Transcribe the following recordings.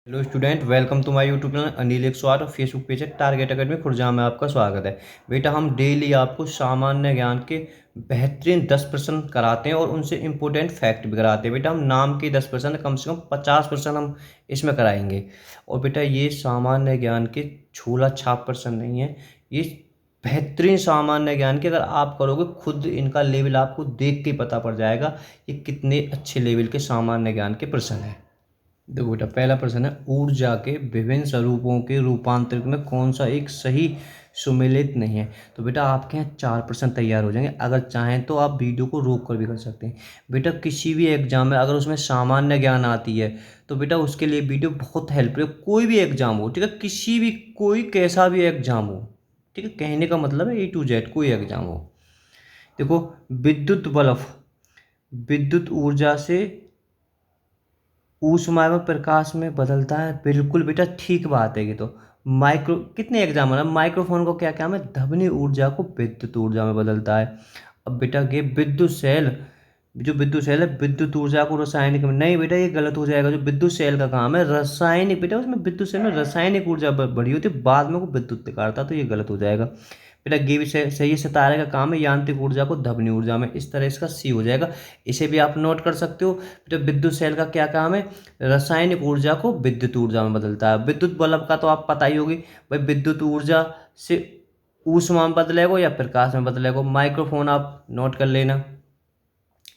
Hello student, welcome to my YouTube channel Anil 108 और Facebook page है Target Academy Khurja में आपका स्वागत है। बेटा हम डेली आपको सामान्य ज्ञान के बेहतरीन 10% कराते हैं और उनसे इम्पोर्टेंट फैक्ट भी कराते हैं। बेटा हम नाम के 10% कम से कम 50% हम इसमें कराएंगे। और बेटा ये सामान्य ज्ञान के झोला छाप पर्सन नहीं है, ये बेहतरीन सामान्य ज्ञान के अगर आप करोगे खुद इनका लेवल आपको देख के पता पड़ जाएगा ये कितने अच्छे लेवल के सामान्य ज्ञान के प्रश्न हैं। देखो बेटा, पहला प्रश्न है ऊर्जा के विभिन्न स्वरूपों के रूपांतरण में कौन सा एक सही सुमेलित नहीं है। तो बेटा आपके यहाँ 4 प्रश्न तैयार हो जाएंगे। अगर चाहें तो आप वीडियो को रोक कर भी कर सकते हैं। बेटा किसी भी एग्जाम में अगर उसमें सामान्य ज्ञान आती है तो बेटा उसके लिए वीडियो बहुत हेल्प है। कोई भी एग्जाम हो, ठीक है, किसी भी कोई कैसा भी एग्जाम हो, ठीक है, कहने का मतलब है A to Z कोई एग्जाम हो। देखो, विद्युत बल्ब विद्युत ऊर्जा से ऊष्मा व प्रकाश में बदलता है। बिल्कुल बेटा ठीक बात है। ये तो माइक्रो कितने एग्जाम है, माइक्रोफोन को क्या काम है, ध्वनि ऊर्जा को विद्युत ऊर्जा में बदलता है। अब बेटा ये विद्युत सेल, जो विद्युत सेल है विद्युत ऊर्जा को रासायनिक में, नहीं बेटा ये गलत हो जाएगा। जो विद्युत सेल का काम है रासायनिक, बेटा उसमें विद्युत सेल में रासायनिक ऊर्जा बढ़ी होती है, बाद में वो विद्युत निकालता, तो ये गलत हो जाएगा। बेटा ये भी सही है, सितारे का काम है यांत्रिक ऊर्जा को ध्वनि ऊर्जा में, इस तरह इसका सी हो जाएगा। इसे भी आप नोट कर सकते हो। बेटा विद्युत सेल का क्या काम है, रासायनिक ऊर्जा को विद्युत ऊर्जा में बदलता है। विद्युत बल्ब का तो आप पता ही होगी भाई, विद्युत ऊर्जा से ऊष्मा में बदलेगा या प्रकाश में बदलेगा। माइक्रोफोन आप नोट कर लेना।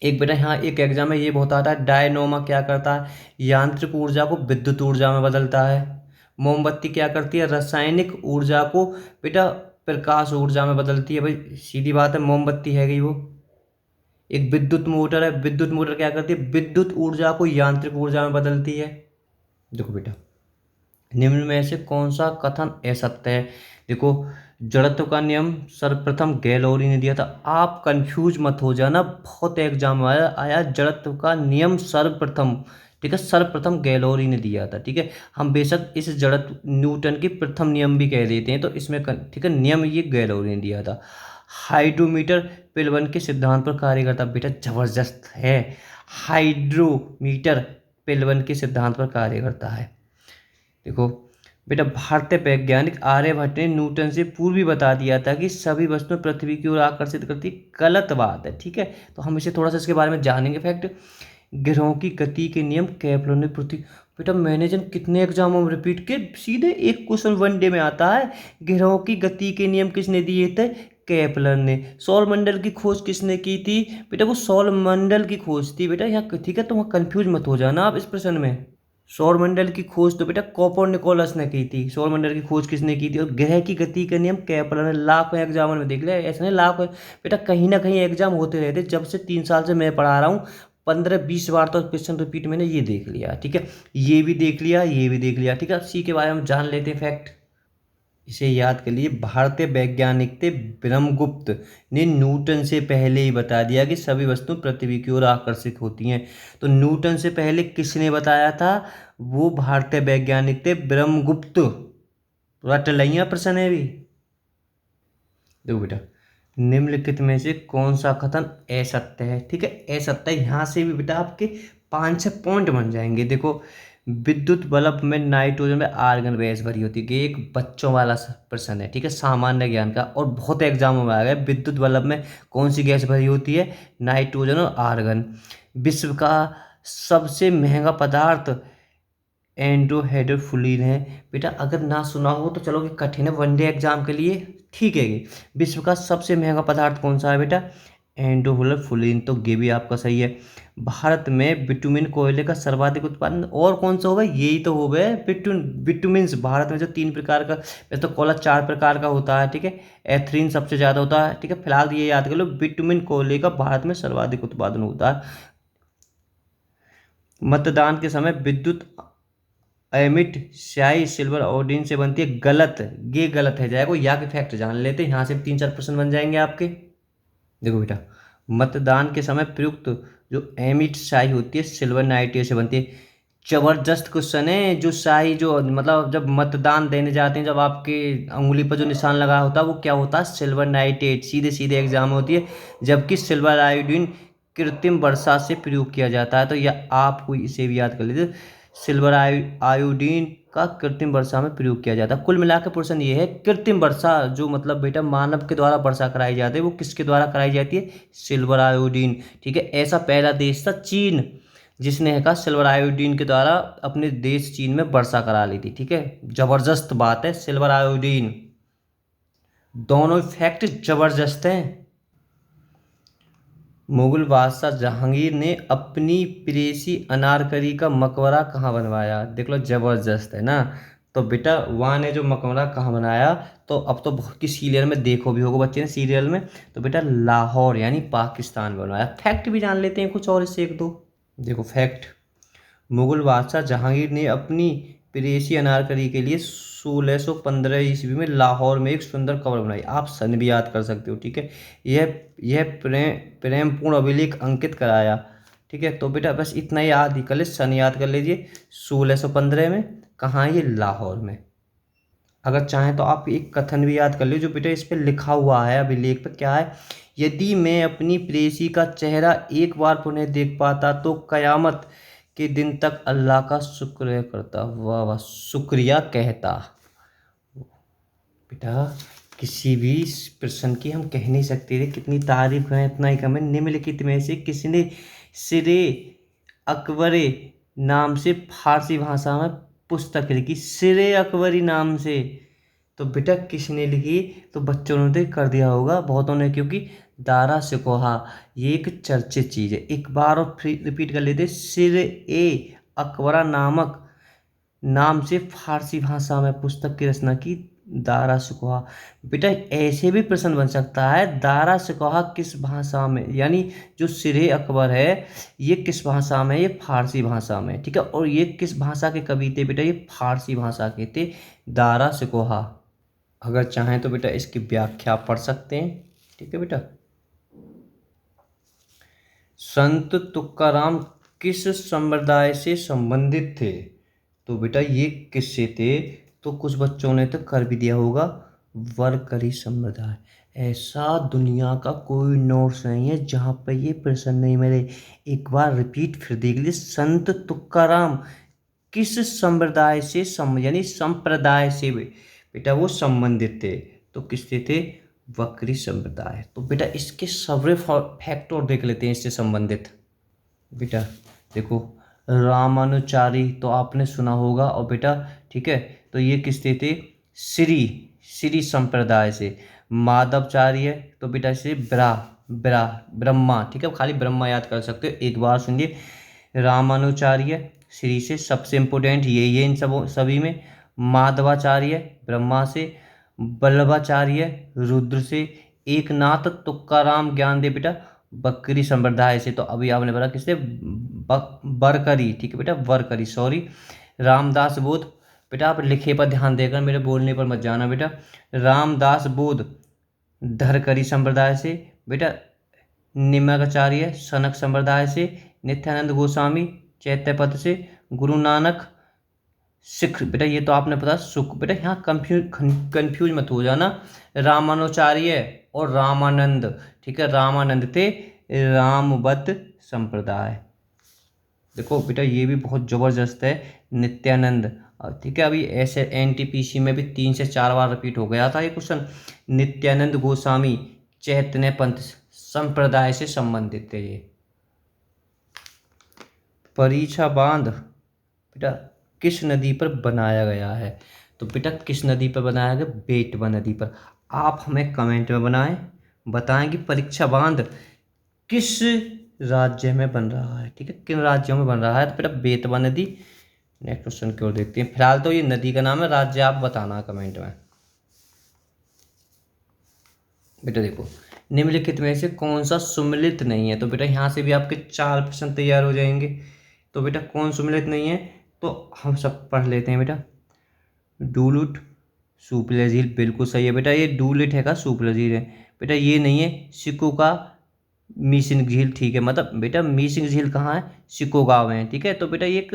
एक बेटा यहाँ एक एग्जाम में ये बहुत आता है, डायनोमा क्या करता है, यांत्रिक ऊर्जा को विद्युत ऊर्जा में बदलता है। मोमबत्ती क्या करती है, रासायनिक ऊर्जा को बेटा प्रकाश ऊर्जा में बदलती है। भाई सीधी बात है, मोमबत्ती है गई वो। एक विद्युत मोटर है, विद्युत मोटर क्या करती है, विद्युत ऊर्जा को यांत्रिक ऊर्जा में बदलती है। देखो बेटा, निम्न में से कौन सा कथन असत्य है। देखो, जड़त्व का नियम सर्वप्रथम गैलोरी ने दिया था। आप कंफ्यूज मत हो जाना, बहुत एग्जाम में आया जड़त्व का नियम सर्वप्रथम, ठीक है, सर्वप्रथम गैलोरी ने दिया था। ठीक है, हम बेशक इस जड़त्व न्यूटन की प्रथम नियम भी कह देते हैं, तो इसमें ठीक है नियम ये गैलोरी ने दिया था। हाइड्रोमीटर पिलवन के सिद्धांत पर कार्य करता। बेटा जबरदस्त है, हाइड्रोमीटर पिलवन के सिद्धांत पर कार्य करता है। देखो बेटा, भारतीय वैज्ञानिक आर्यभट्ट ने न्यूटन से पूर्व ही बता दिया था कि सभी वस्तुएं पृथ्वी की ओर आकर्षित करती। गलत बात है, ठीक है, तो हम इसे थोड़ा सा इसके बारे में जानेंगे फैक्ट। ग्रहों की गति के नियम केपलर ने पृथ्वी, बेटा मैंने जन कितने एग्जामों में रिपीट के सीधे एक क्वेश्चन वनडे में आता है। ग्रहों की गति के नियम किसने दिए थे, केपलर ने। सौरमंडल की खोज किसने की थी, बेटा वो सौरमंडल की खोज थी। बेटा यहाँ ठीक है, तो वहाँ कंफ्यूज मत हो जाना आप इस प्रश्न में। सौरमंडल की खोज तो बेटा कोपरनिकोलस ने की थी। सौरमंडल की खोज किसने की थी, और ग्रह की गति का नियम केपलर ने। लाखों एग्जाम में देख लिया, ऐसा नहीं लाखों, बेटा कहीं ना कहीं एग्जाम होते रहते। जब से 3 साल से मैं पढ़ा रहा हूँ 15-20 बार तो क्वेश्चन रिपीट मैंने ये देख लिया, ठीक है, ये भी देख लिया, ये भी देख लिया। ठीक है, सी के बारे में जान लेते हैं फैक्ट, इसे याद कर लिए। भारतीय वैज्ञानिक थे ब्रह्मगुप्त ने न्यूटन से पहले ही बता दिया कि सभी वस्तुएं पृथ्वी की ओर आकर्षित होती हैं। तो न्यूटन से पहले किसने बताया था, वो भारतीय वैज्ञानिक थे ब्रह्मगुप्त। रट लिया प्रश्न है भी। देखो बेटा, निम्नलिखित में से कौन सा कथन असत्य है। ठीक है, असत्य है। यहाँ से भी बेटा आपके 5-6 पॉइंट बन जाएंगे। देखो, विद्युत बल्ब में नाइट्रोजन में आर्गन गैस भरी होती है। ये एक बच्चों वाला प्रश्न है, ठीक है, सामान्य ज्ञान का, और बहुत एग्जामों में आ गया। विद्युत बल्ब में कौन सी गैस भरी होती है, नाइट्रोजन और आर्गन। विश्व का सबसे महंगा पदार्थ एंडोहाइड्रोफुलिन है। बेटा अगर ना सुना हो तो चलो, कि कठिन है वनडे एग्जाम के लिए, ठीक है। ये विश्व का सबसे महंगा पदार्थ कौन सा है बेटा, एंडोहाइड्रोफुलिन, तो ये भी आपका सही है। भारत में बिटुमिन कोयले का सर्वाधिक उत्पादन और कौन सा होगा, यही तो हो गए बिटुमिन्स। भारत में जो 3 प्रकार का, वैसे तो कोयला 4 प्रकार का होता है, ठीक है, एथरीन सबसे ज़्यादा होता है, ठीक है, फिलहाल ये याद कर लो, बिटुमिन कोयले का भारत में सर्वाधिक उत्पादन होता है। मतदान के समय विद्युत एमिट स्याही सिल्वर आयोडीन से बनती है। गलत, ये गलत है जाएगा। या के फैक्ट जान लेते हैं, यहाँ से 3-4 प्रश्न बन जाएंगे आपके। देखो बेटा, मतदान के समय प्रयुक्त जो एमिट स्याही होती है सिल्वर नाइट्रेट से बनती है। जबरदस्त क्वेश्चन है। जो स्याही, जो मतलब जब मतदान देने जाते हैं, जब आपके उंगली पर जो निशान लगा होता है वो क्या होता है, सिल्वर नाइट्रेट। सीधे सीधे एग्जाम होती है। जबकि सिल्वर आयोडीन कृत्रिम वर्षा से प्रयोग किया जाता है। तो यह आपको इसे भी याद कर लीजिए, सिल्वर आयोडीन का कृत्रिम वर्षा में प्रयोग किया जाता है। कुल मिलाकर प्रश्न ये है, कृत्रिम वर्षा जो मतलब बेटा मानव के द्वारा वर्षा कराई जाती है, वो किसके द्वारा कराई जाती है? Silver iodine. ठीक है, ऐसा पहला देश था चीन, जिसने कहा सिल्वर आयोडीन के द्वारा अपने देश चीन में वर्षा करा ली थी। ठीक है, जबरदस्त बात है, सिल्वर आयोडीन। दोनों फैक्ट जबरदस्त हैं। मुगल बादशाह जहांगीर ने अपनी प्रेयसी अनारकली का मकबरा कहाँ बनवाया? देख लो, जबरदस्त है ना। तो बेटा वहाँ ने जो मकबरा कहाँ बनाया, तो अब तो बहुत की सीरियल में देखो भी होगा बच्चे ने सीरियल में, तो बेटा लाहौर यानी पाकिस्तान बनवाया। फैक्ट भी जान लेते हैं कुछ और इससे एक दो। देखो फैक्ट, मुगल बादशाह जहांगीर ने अपनी प्रेयसी अनारकली के लिए 1615 ईस्वी में लाहौर में एक सुंदर कब्र बनाई। आप सन भी याद कर सकते हो। ठीक है, यह प्रेमपूर्ण अभिलेख अंकित कराया। ठीक है, तो बेटा बस इतना याद ही कर ले, सन याद कर लीजिए 1615 में। कहाँ है ये? लाहौर में। अगर चाहें तो आप एक कथन भी याद कर लो जो बेटा इस पे लिखा हुआ है अभिलेख पे, क्या है? यदि मैं अपनी प्रेयसी का चेहरा एक बार पुनः देख पाता तो कयामत के दिन तक अल्लाह का शुक्र करता। वाह वाह, शुक्रिया कहता। बेटा किसी भी प्रश्न की हम कह नहीं सकते थे, कितनी तारीफ करें इतना ही कम है। निम्नलिखित में से किसने सिरे अकबरी नाम से फारसी भाषा में पुस्तक लिखी? सिरे अकबरी नाम से तो बेटा किसने लिखी? तो बच्चों ने तो कर दिया होगा बहुतों ने, क्योंकि दारा सिकोहा ये एक चर्चित चीज़ है। एक बार और फिर रिपीट कर लेते, सिर ए अकबरा नामक नाम से फारसी भाषा में पुस्तक की रचना की दारा सिकोहा। बेटा ऐसे भी प्रश्न बन सकता है, दारा सिकोहा किस भाषा में, यानी जो सिरे अकबर है ये किस भाषा में? ये फारसी भाषा में। ठीक है, और ये किस भाषा के कवि थे बेटा? ये फारसी भाषा के थे, दारा सिकोहा। अगर चाहें तो बेटा इसकी व्याख्या पढ़ सकते हैं। ठीक है बेटा, संत तुकाराम किस संप्रदाय से संबंधित थे? तो बेटा ये किससे थे? तो कुछ बच्चों ने तो कर भी दिया होगा, वरकरी संप्रदाय। ऐसा दुनिया का कोई नोट्स नहीं है जहाँ पर ये प्रश्न नहीं मिले। एक बार रिपीट फिर देख लीजिए, संत तुकाराम किस संप्रदाय से यानी संप्रदाय से बेटा वो संबंधित थे, तो किससे थे? वक्री संप्रदाय। तो बेटा इसके सारे फैक्ट और देख लेते हैं इससे संबंधित। बेटा देखो, रामानुचारी तो आपने सुना होगा, और बेटा ठीक है, तो ये किससे थे? श्री श्री संप्रदाय से। माधवचार्य तो बेटा इसे ब्रह्मा। ठीक है, खाली ब्रह्मा याद कर सकते हो, एक बार सुनिए। रामानुचार्य श्री से, सबसे इम्पोर्टेंट यही है इन सभी में। माधवाचार्य ब्रह्मा से, वल्लभाचार्य रुद्र से, एकनाथ तुकाराम ज्ञानदेव बेटा बकरी संप्रदाय से। तो अभी आपने बोला किससे? बरकरी। ठीक है बेटा, बरकरी, सॉरी। रामदास बोध, बेटा आप लिखे पर ध्यान देकर, मेरे बोलने पर मत जाना बेटा। रामदास बोध धरकरी संप्रदाय से। बेटा निमकाचार्य सनक संप्रदाय से। नित्यानंद गोस्वामी चैत्यपद से। गुरु नानक सिख, बेटा ये तो आपने पता सुख। बेटा यहाँ कंफ्यूज मत हो जाना, रामानुचार्य और रामानंद। ठीक है, रामानंद थे रामबद्ध संप्रदाय। देखो बेटा ये भी बहुत जबरदस्त है, नित्यानंद। ठीक है, अभी ऐसे एनटीपीसी में भी 3 से 4 बार रिपीट हो गया था ये क्वेश्चन। नित्यानंद गोस्वामी चैतन्य पंथ संप्रदाय से संबंधित थे ये। परीक्षा बांध बेटा किस नदी पर बनाया गया है? तो बेटा किस नदी पर बनाया गया? बेतवा नदी पर। आप हमें कमेंट में बताएं कि परीक्षा बांध किस राज्य में बन रहा है। ठीक है, किन राज्यों में बन रहा है? तो बेटा बेतवा नदी। नेक्स्ट क्वेश्चन की ओर देखते हैं। फिलहाल तो ये नदी का नाम है, राज्य आप बताना कमेंट में। बेटा देखो, निम्नलिखित में से कौन सा सुमेलित नहीं है? तो बेटा यहाँ से भी आपके 4 प्रश्न तैयार हो जाएंगे। तो बेटा कौन सुमेलित नहीं है? तो हम सब पढ़ लेते हैं बेटा। डूलुट सुपला झील बिल्कुल सही है बेटा, ये डूलिट है का सुपला झील है बेटा, ये नहीं है। सिक्को का मीसिंग झील, ठीक है, मतलब बेटा मीसिंग झील कहाँ है? सिक्को गाँव में है। ठीक है, तो बेटा ये एक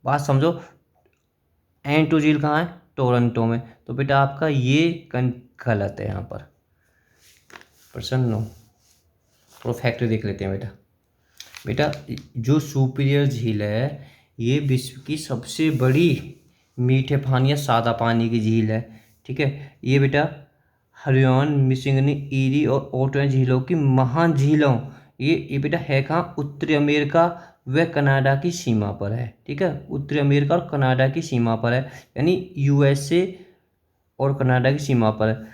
बात समझो, एंटो झील कहाँ है? टोरंटो में। तो बेटा आपका ये गलत है यहाँ पर। प्रश्न 9 प्रोफैक्ट देख लेते हैं बेटा। बेटा जो सुपीरियर झील है ये विश्व की सबसे बड़ी मीठे पानी या सादा पानी की झील है। ठीक है, ये बेटा हरियाण, मिसिसिपी, ईरी और ओटो झीलों की महान झीलों, ये बेटा है कहाँ, उत्तरी अमेरिका व कनाडा की सीमा पर है। ठीक है, उत्तरी अमेरिका और कनाडा की सीमा पर है, यानी यूएसए और कनाडा की सीमा पर है।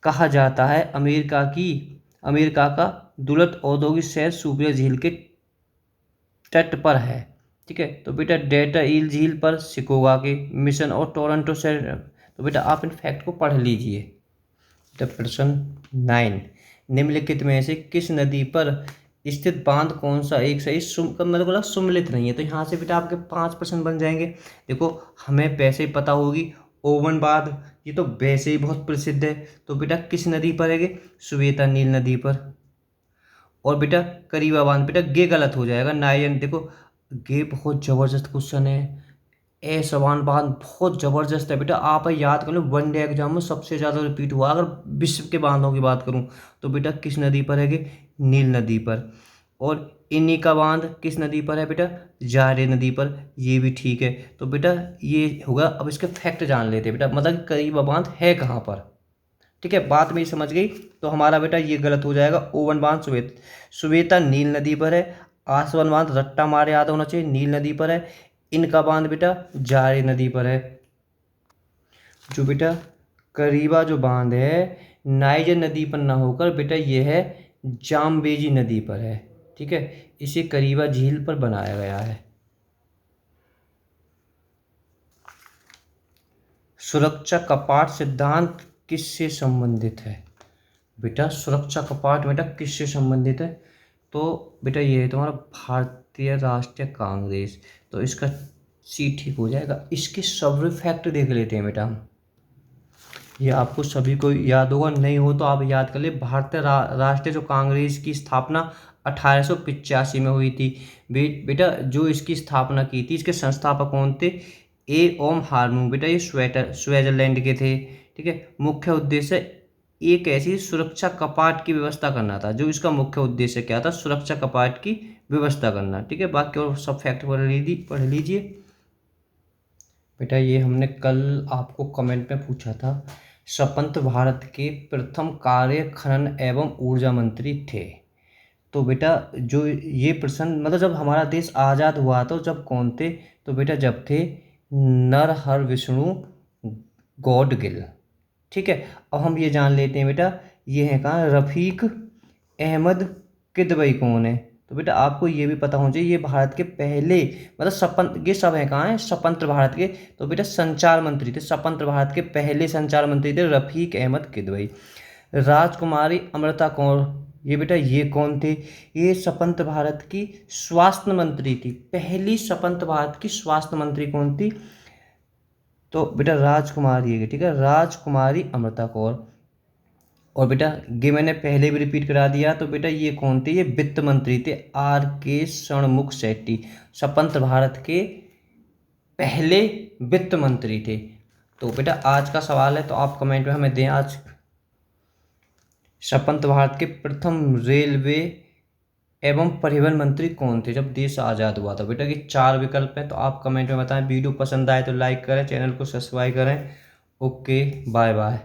कहा जाता है अमेरिका का दुर्लभ औद्योगिक शहर सुपिरियर झील के तट पर है। ठीक है, तो बेटा डेल्टा ईल झील पर शिकोगा के मिशन और टोरंटो शहर। तो बेटा आप इन फैक्ट को पढ़ लीजिए। द प्रश्न 9, निम्नलिखित में से किस नदी पर स्थित बांध कौन सा एक सही मतलब बोला सुमलित नहीं है। तो यहाँ से बेटा आपके 5 प्रश्न बन जाएंगे। देखो हमें वैसे ही पता होगी, ओवन बांध ये तो वैसे ही बहुत प्रसिद्ध है। तो बेटा किस नदी पर है ये, श्वेता नील नदी पर। और बेटा करीबा बांध, बेटा ये गलत हो जाएगा, नायन। देखो ये बहुत जबरदस्त क्वेश्चन है, ए सवान बांध बहुत जबरदस्त है बेटा, आप याद कर लो, वनडे एग्जाम में सबसे ज़्यादा रिपीट हुआ। अगर विश्व के बांधों की बात करूं तो बेटा किस नदी पर है कि नील नदी पर। और इन्हीं का बांध किस नदी पर है बेटा, जारे नदी पर, ये भी ठीक है। तो बेटा ये होगा। अब इसके फैक्ट जान लेते हैं बेटा, मतलब करीबा बांध है कहाँ पर। ठीक है, बात मेरी समझ गई। तो हमारा बेटा ये गलत हो जाएगा, ओवन बांध श्वेता नील नदी पर है। आसवन बांध रट्टा मारे याद होना चाहिए, नील नदी पर है। इनका बांध बेटा जारे नदी पर है। जो बेटा करीबा जो बांध है नाइजर नदी पर ना होकर बेटा ये है जाम्बेजी नदी पर है। ठीक है, इसे करीबा झील पर बनाया गया है। सुरक्षा कपाट सिद्धांत किससे संबंधित है। बेटा सुरक्षा कपाट बेटा किससे संबंधित है, तो बेटा ये है तुम्हारा भारतीय राष्ट्रीय कांग्रेस। तो इसका सी ठीक हो जाएगा। इसके सभी फैक्ट देख लेते हैं बेटा हम। ये आपको सभी को याद होगा, नहीं हो तो आप याद कर ले। भारतीय राष्ट्रीय जो कांग्रेस की स्थापना 1885 में हुई थी। बेटा जो इसकी स्थापना की थी, इसके संस्थापक कौन थे, ए ओम हार्मू। बेटा ये स्विट्जरलैंड के थे। ठीक है, मुख्य उद्देश्य एक ऐसी सुरक्षा कपाट की व्यवस्था करना था। जो इसका मुख्य उद्देश्य क्या था, सुरक्षा कपाट की व्यवस्था करना। ठीक है, बाकी और सब फैक्ट पढ़ लीजिए बेटा। ये हमने कल आपको कमेंट में पूछा था, स्वतंत्र भारत के प्रथम कार्य खनन एवं ऊर्जा मंत्री थे। तो बेटा जो ये प्रश्न मतलब जब हमारा देश आज़ाद हुआ तो जब कौन थे, तो बेटा जब थे नरहर विष्णु गौडगिल। ठीक है, अब हम ये जान लेते हैं बेटा ये है कहाँ, रफ़ीक अहमद किदवई कौन है। तो बेटा आपको ये भी पता होना चाहिए, ये भारत के पहले मतलब ये सब है कहाँ है, स्वतंत्र भारत के। तो बेटा संचार मंत्री थे, स्वतंत्र भारत के पहले संचार मंत्री थे रफ़ीक अहमद किदवई। राजकुमारी अमृता कौर, ये बेटा ये कौन थे, ये स्वतंत्र भारत की स्वास्थ्य मंत्री थी। पहली स्वतंत्र भारत की स्वास्थ्य मंत्री कौन थी, तो बेटा राजकुमारी है। ठीक है, राजकुमारी अमृता कौर। और बेटा ये मैंने पहले भी रिपीट करा दिया। तो बेटा ये कौन थे, ये वित्त मंत्री थे, आर के षणमुख शेट्टी, स्वतंत्र भारत के पहले वित्त मंत्री थे। तो बेटा आज का सवाल है, तो आप कमेंट में हमें दें आज स्वतंत्र भारत के प्रथम रेलवे एवं परिवहन मंत्री कौन थे जब देश आज़ाद हुआ था। बेटा ये 4 विकल्प हैं, तो आप कमेंट में बताएं। वीडियो पसंद आए तो लाइक करें, चैनल को सब्सक्राइब करें। Okay, bye bye.